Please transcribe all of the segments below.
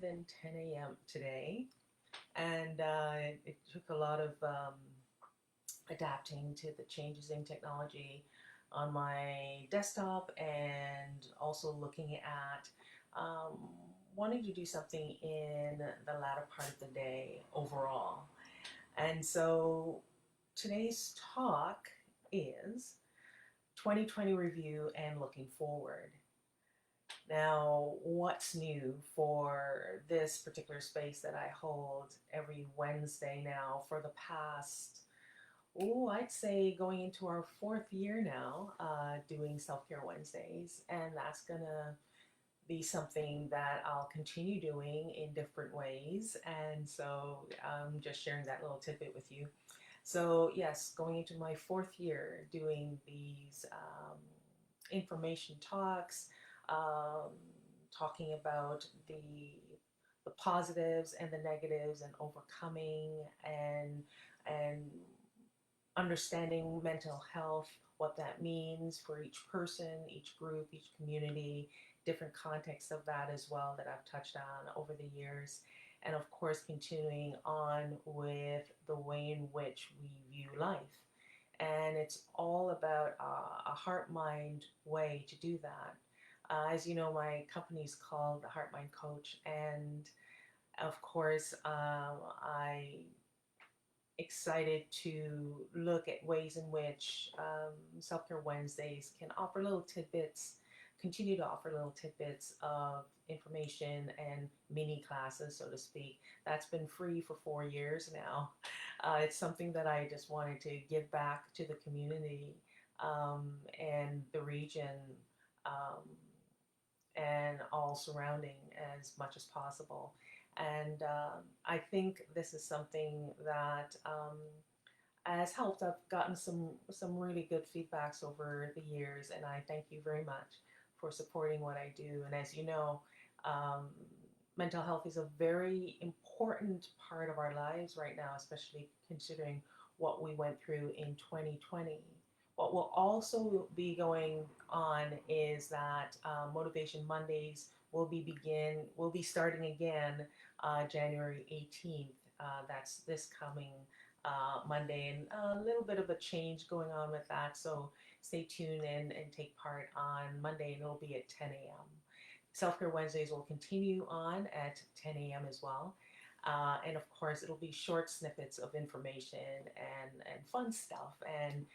than 10 a.m. today, and it took a lot of adapting to the changes in technology on my desktop, and also looking at um, wanting to do something in the latter part of the day overall. And so today's talk is 2020 review and looking forward. Now, what's new for this particular space that I hold every Wednesday now for the past, I'd say going into our fourth year now, doing Self-Care Wednesdays, and that's gonna be something that I'll continue doing in different ways. And so I'm just sharing that little tidbit with you. So yes, going into my fourth year doing these information talks, um, talking about the positives and the negatives, and overcoming and understanding mental health, what that means for each person, each group, each community, different contexts of that as well that I've touched on over the years. And of course, continuing on with the way in which we view life. And it's all about a heart mind way to do that. As you know, my company is called the HeartMind Coach, and of course, I excited to look at ways in which Self-Care Wednesdays can offer little tidbits, continue to offer little tidbits of information and mini classes, so to speak. That's been free for 4 years now. It's something that I just wanted to give back to the community and the region, um, and all surrounding as much as possible. And I think this is something that has helped. I've gotten some really good feedbacks over the years, and I thank you very much for supporting what I do. And as you know, um, mental health is a very important part of our lives right now, especially considering what we went through in 2020. What will also be going on is that Motivation Mondays will be starting again January 18th. That's this coming Monday, and a little bit of a change going on with that. So stay tuned and take part on Monday, and it'll be at 10 a.m. Self-Care Wednesdays will continue on at 10 a.m. as well. And of course, it'll be short snippets of information and fun stuff, and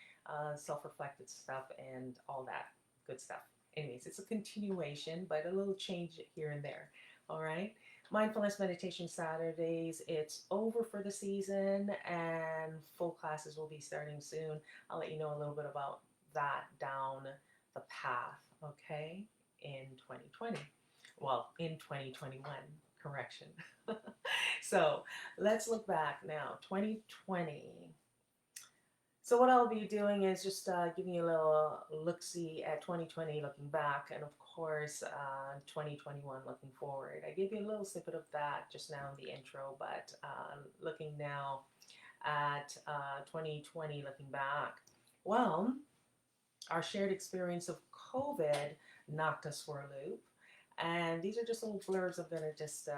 self-reflective stuff, and all that good stuff. Anyways, it's a continuation, but a little change here and there. All right. Mindfulness Meditation Saturdays, it's over for the season, and full classes will be starting soon. I'll let you know a little bit about that down the path, okay, in 2020. Well, in 2021, correction. So let's look back now, 2020. So what I'll be doing is just giving you a little look-see at 2020 looking back, and of course 2021 looking forward. I gave you a little snippet of that just now in the intro, but looking now at 2020 looking back, well, our shared experience of COVID knocked us for a loop, and these are just little blurbs I'm going to just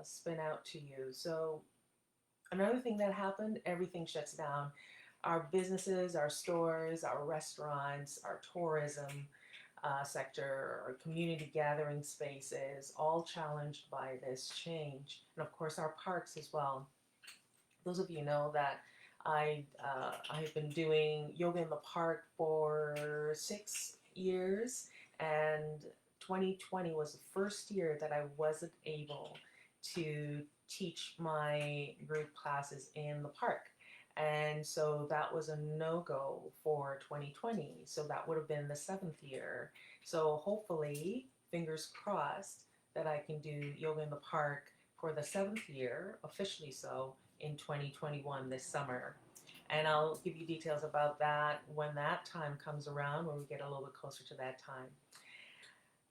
spin out to you. So another thing that happened, everything shuts down. Our businesses, our stores, our restaurants, our tourism sector, our community gathering spaces, all challenged by this change. And of course, our parks as well. Those of you know that I've been doing yoga in the park for 6 years, and 2020 was the first year that I wasn't able to teach my group classes in the park. And so that was a no-go for 2020. So that would have been the 7th year. So hopefully, fingers crossed, that I can do yoga in the park for the 7th year, officially so, in 2021 this summer. And I'll give you details about that when that time comes around, when we get a little bit closer to that time.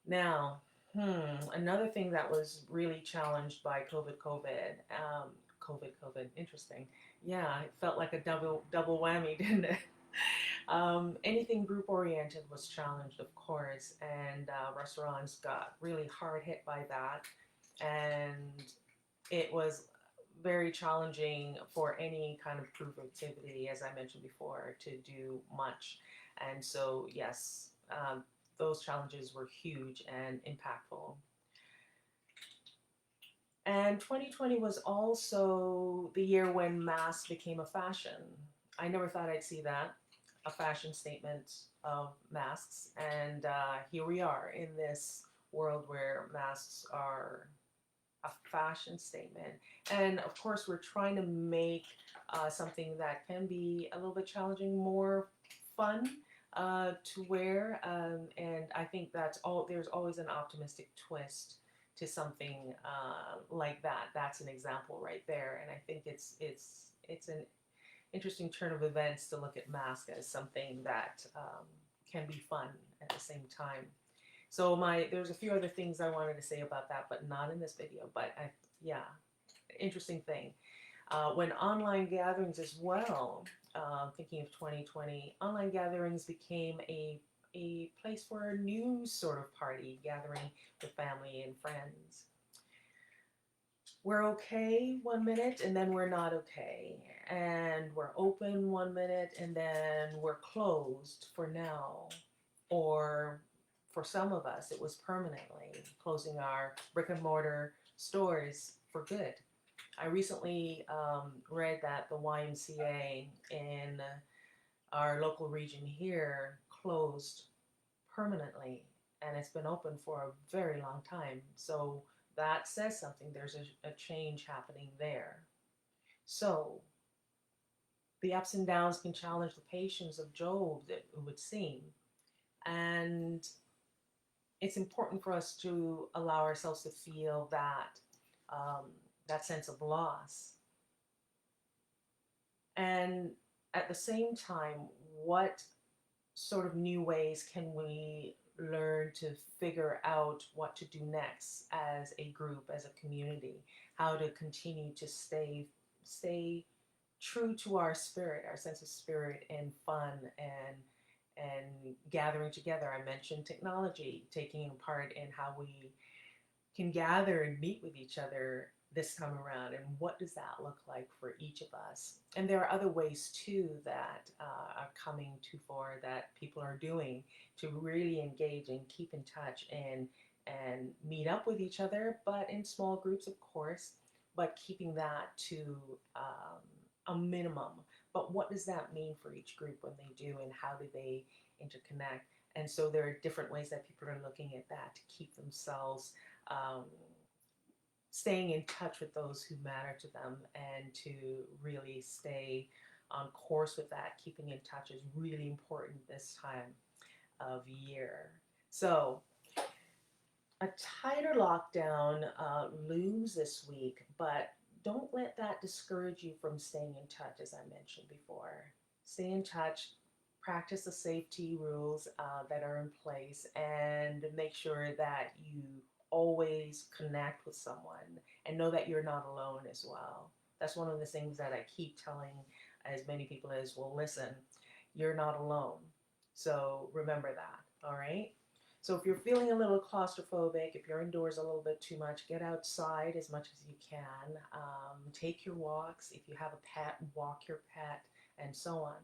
Now, another thing that was really challenged by COVID, interesting. Yeah, it felt like a double whammy, didn't it? Anything group oriented was challenged, of course, and restaurants got really hard hit by that. and it was very challenging for any kind of group activity, as I mentioned before, to do much. And so, yes, those challenges were huge and impactful. And 2020 was also the year when masks became a fashion. I never thought I'd see that, a fashion statement of masks. And here we are in this world where masks are a fashion statement. And of course, we're trying to make something that can be a little bit challenging more fun to wear. And I think there's always an optimistic twist to something like that. That's an example right there. And I think it's an interesting turn of events to look at mask as something that can be fun at the same time. So there's a few other things I wanted to say about that, but not in this video. But yeah, interesting thing. When online gatherings as well, thinking of 2020, online gatherings became a place for a new sort of party, gathering with family and friends. We're okay 1 minute and then we're not okay. And we're open 1 minute and then we're closed for now. Or for some of us, it was permanently closing our brick and mortar stores for good. I recently read that the YMCA in our local region here closed permanently, and it's been open for a very long time. So that says something. There's a change happening there. So the ups and downs can challenge the patience of Job, it would seem. And it's important for us to allow ourselves to feel that sense of loss. And at the same time, what sort of new ways can we learn to figure out what to do next as a group, as a community, how to continue to stay true to our spirit, our sense of spirit and fun and gathering together. I mentioned technology taking part in how we can gather and meet with each other this time around, and what does that look like for each of us. And there are other ways too that are coming to fore that people are doing to really engage and keep in touch and meet up with each other, but in small groups, of course, but keeping that to a minimum. But what does that mean for each group when they do, and how do they interconnect? And so there are different ways that people are looking at that to keep themselves staying in touch with those who matter to them, and to really stay on course with that. Keeping in touch is really important this time of year. So a tighter lockdown looms this week, but don't let that discourage you from staying in touch, as I mentioned before. Stay in touch, practice the safety rules that are in place, and make sure that you always connect with someone and know that you're not alone as well. That's one of the things that I keep telling as many people as, well, listen, you're not alone. So remember that, all right? So if you're feeling a little claustrophobic, if you're indoors a little bit too much, get outside as much as you can. Take your walks. If you have a pet, walk your pet, and so on.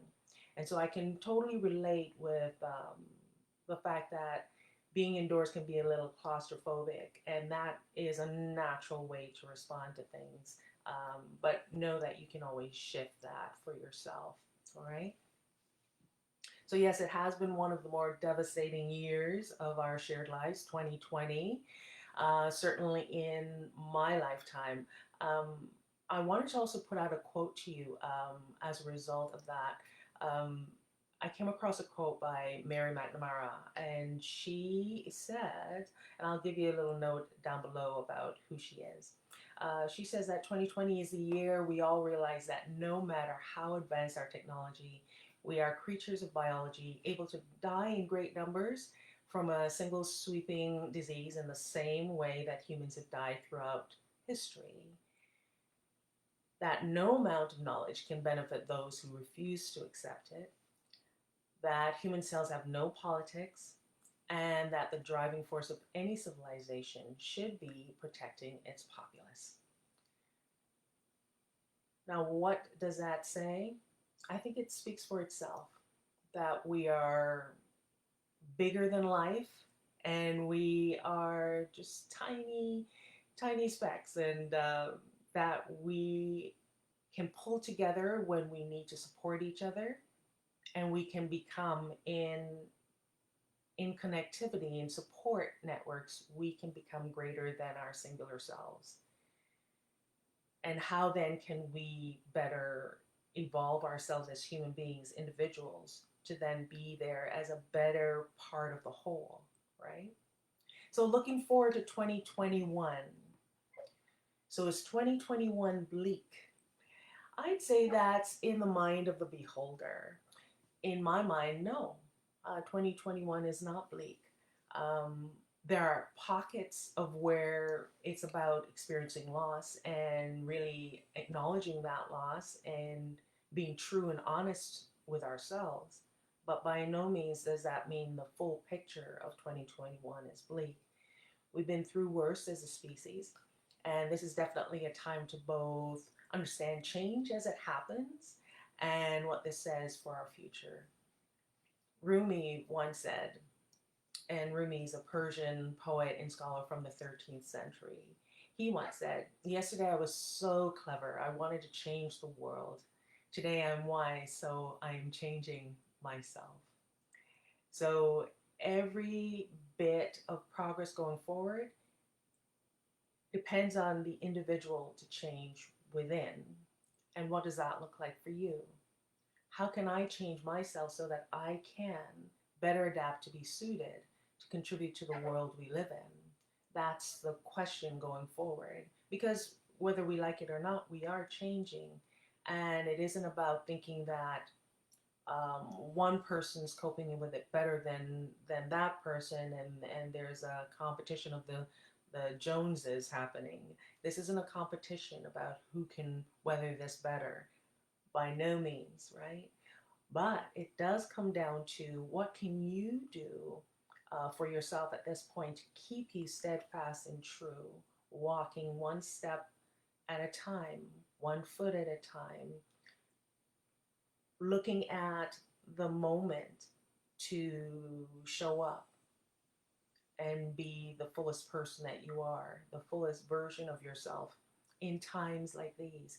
And so I can totally relate with the fact that being indoors can be a little claustrophobic, and that is a natural way to respond to things. But know that you can always shift that for yourself, all right? So yes, it has been one of the more devastating years of our shared lives, 2020, certainly in my lifetime. I wanted to also put out a quote to you as a result of that. I came across a quote by Mary McNamara, and she said, and I'll give you a little note down below about who she is. She says that 2020 is the year we all realize that no matter how advanced our technology, we are creatures of biology, able to die in great numbers from a single sweeping disease in the same way that humans have died throughout history. That no amount of knowledge can benefit those who refuse to accept it. That human cells have no politics, and that the driving force of any civilization should be protecting its populace. Now, what does that say? I think it speaks for itself that we are bigger than life and we are just tiny, tiny specks, and that we can pull together when we need to support each other, and we can become in connectivity and support networks, we can become greater than our singular selves. And how then can we better evolve ourselves as human beings, individuals, to then be there as a better part of the whole, right? So looking forward to 2021. So is 2021 bleak? I'd say that's in the mind of the beholder. In my mind, no. 2021 is not bleak. Um, there are pockets of where it's about experiencing loss and really acknowledging that loss and being true and honest with ourselves. But by no means does that mean the full picture of 2021 is bleak. We've been through worse as a species, and this is definitely a time to both understand change as it happens and what this says for our future. Rumi once said, and Rumi is a Persian poet and scholar from the 13th century. He once said, "Yesterday I was so clever, I wanted to change the world. Today I'm wise, so I'm changing myself." So every bit of progress going forward depends on the individual to change within. And what does that look like for you? How can I change myself so that I can better adapt to be suited to contribute to the world we live in? That's the question going forward. Because whether we like it or not, we are changing. And it isn't about thinking that one person's coping with it better than that person, and there's a competition of the Joneses happening. This isn't a competition about who can weather this better. By no means, right? But it does come down to what can you do for yourself at this point to keep you steadfast and true, walking one step at a time, one foot at a time, looking at the moment to show up and be the fullest person that you are, the fullest version of yourself in times like these.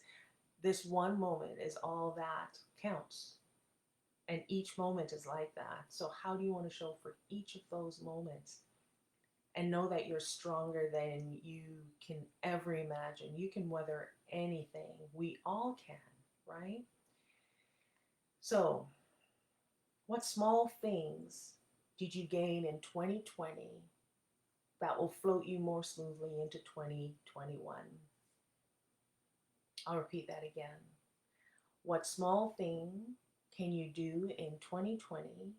This one moment is all that counts. And each moment is like that. So, how do you want to show up for each of those moments? And know that you're stronger than you can ever imagine. You can weather anything. We all can, right? So, what small things did you gain in 2020 that will float you more smoothly into 2021? I'll repeat that again. What small thing can you do in 2020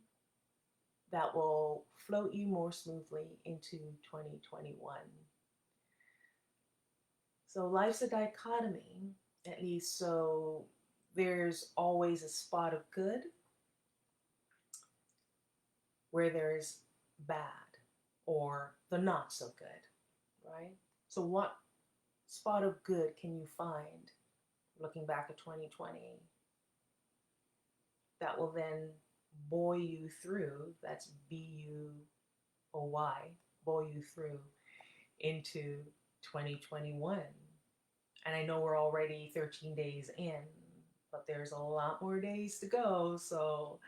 that will float you more smoothly into 2021? So life's a dichotomy, at least. So there's always a spot of good where there's bad or the not so good, right? So what spot of good can you find looking back at 2020 that will then buoy you through? That's BUOY, buoy you through into 2021. And I know we're already 13 days in, but there's a lot more days to go. So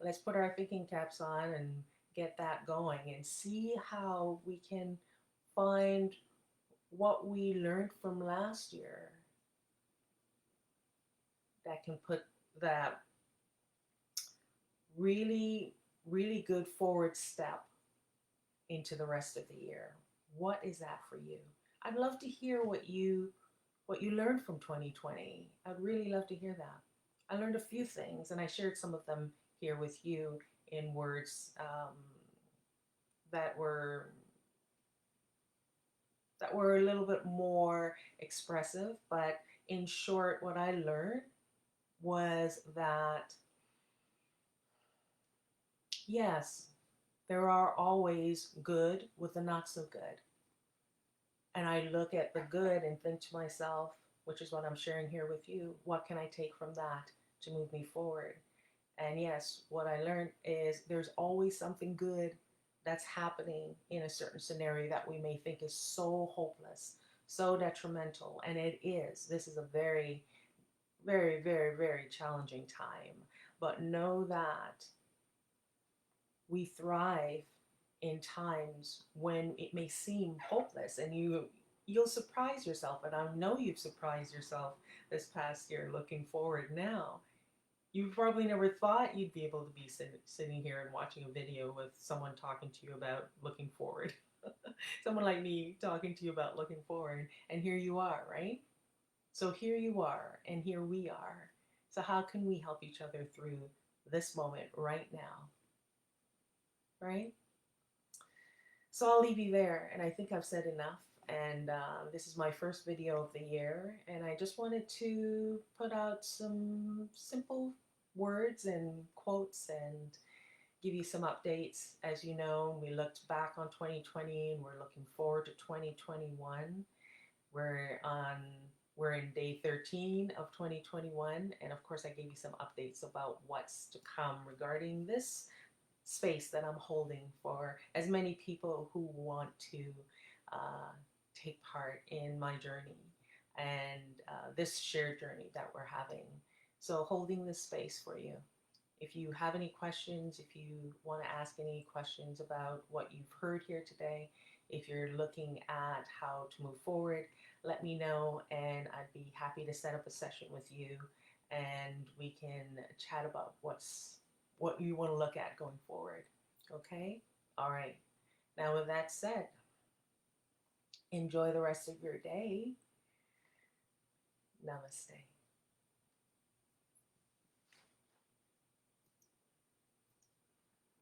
let's put our thinking caps on and get that going and see how we can find what we learned from last year that can put that really, really good forward step into the rest of the year. What is that for you? I'd love to hear what you learned from 2020. I'd really love to hear that. I learned a few things, and I shared some of them here with you in words that were a little bit more expressive. But in short, what I learned was that yes, There are always good with the not so good. And I look at the good and think to myself, which is what I'm sharing here with you, what can I take from that to move me forward? And yes, what I learned is there's always something good that's happening in a certain scenario that we may think is so hopeless, so detrimental. And it is. This is a very, very, very, very challenging time. But know that we thrive in times when it may seem hopeless, and you'll surprise yourself, and I know you've surprised yourself this past year looking forward now. You probably never thought you'd be able to be sitting here and watching a video with someone talking to you about looking forward. Someone like me talking to you about looking forward, and here you are, right? So here you are, and here we are. So how can we help each other through this moment right now, right? So I'll leave you there, and I think I've said enough. And this is my first video of the year, and I just wanted to put out some simple words and quotes and give you some updates. As you know, we looked back on 2020 and we're looking forward to 2021. We're on we're in day 13 of 2021, and of course I gave you some updates about what's to come regarding this space that I'm holding for as many people who want to uh, take part in my journey and this shared journey that we're having. So, holding this space for you. If you have any questions, if you want to ask any questions about what you've heard here today, if you're looking at how to move forward, let me know and I'd be happy to set up a session with you and we can chat about what you want to look at going forward. Okay? All right. Now, with that said, enjoy the rest of your day. Namaste.